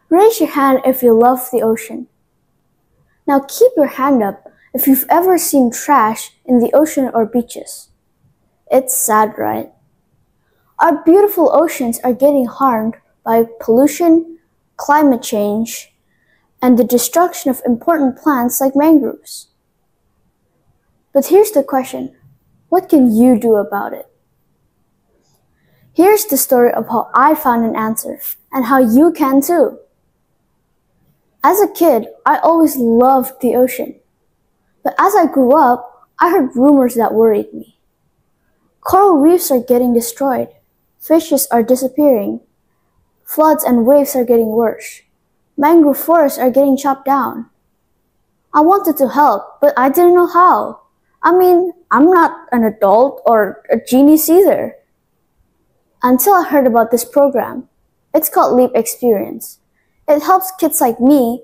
Raise your hand if you love the ocean. Now keep your hand up if you've ever seen trash in the ocean or beaches. It's sad, right? Our beautiful oceans are getting harmed by pollution, climate change, and the destruction of important plants like mangroves. But here's the question, what can you do about it? Here's the story of how I found an answer and how you can too. As a kid, I always loved the ocean. But as I grew up, I heard rumors that worried me. Coral reefs are getting destroyed. Fishes are disappearing. Floods and waves are getting worse. Mangrove forests are getting chopped down. I wanted to help, but I didn't know how. I mean, I'm not an adult or a genius either. Until I heard about this program. It's called Leap Experience. It helps kids like me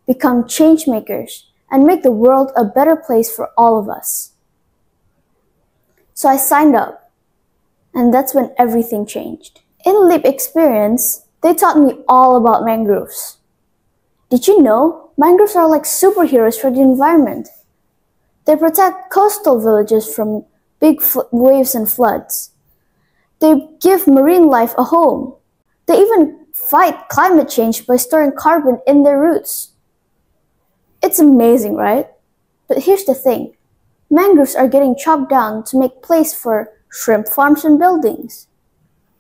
become change makers and make the world a better place for all of us. So I signed up, and that's when everything changed. In Leap Experience, they taught me all about mangroves. Did you know mangroves are like superheroes for the environment? They protect coastal villages from big waves and floods. They give marine life a home. They even fight climate change by storing carbon in their roots. It's amazing, right? But here's the thing. Mangroves are getting chopped down to make place for shrimp farms and buildings.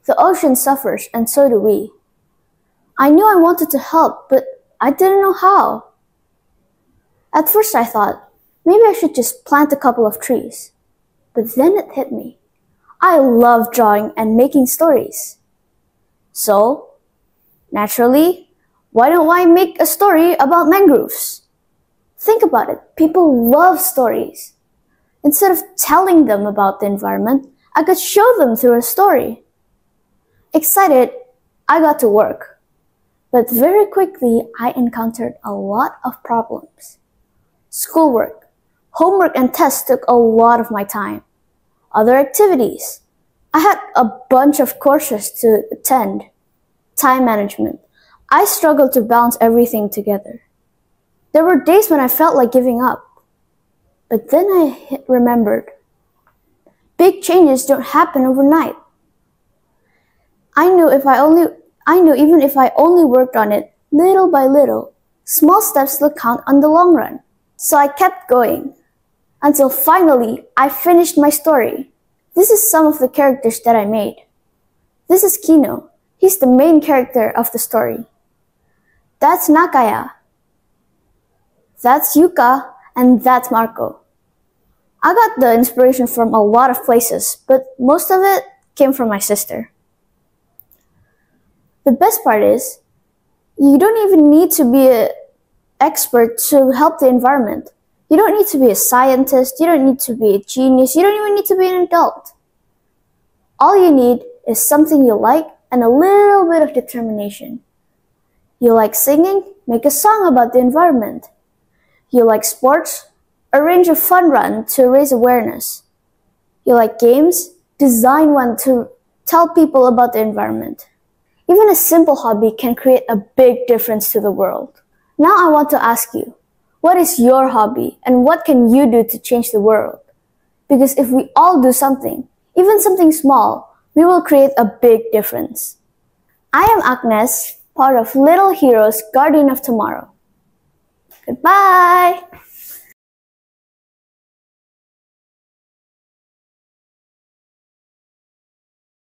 The ocean suffers, and so do we. I knew I wanted to help, but I didn't know how. At first I thought, maybe I should just plant a couple of trees. But then it hit me. I love drawing and making stories. So, naturally, why don't I make a story about mangroves? Think about it. People love stories. Instead of telling them about the environment, I could show them through a story. Excited, I got to work. But very quickly, I encountered a lot of problems. Schoolwork, homework, and tests took a lot of my time. Other activities. I had a bunch of courses to attend. Time management. I struggled to balance everything together. There were days when I felt like giving up. But then I remembered. Big changes don't happen overnight. I knew even if I only worked on it little by little, small steps will count on the long run. So I kept going. Until finally, I finished my story. This is some of the characters that I made. This is Kino. He's the main character of the story. That's Nakaya. That's Yuka, and that's Marco. I got the inspiration from a lot of places, but most of it came from my sister. The best part is, you don't even need to be an expert to help the environment. You don't need to be a scientist, you don't need to be a genius, you don't even need to be an adult. All you need is something you like and a little bit of determination. You like singing? Make a song about the environment. You like sports? Arrange a fun run to raise awareness. You like games? Design one to tell people about the environment. Even a simple hobby can create a big difference to the world. Now I want to ask you, what is your hobby and what can you do to change the world? Because if we all do something, even something small, we will create a big difference. I am Agnes, part of Little Heroes Guardian of Tomorrow. Goodbye!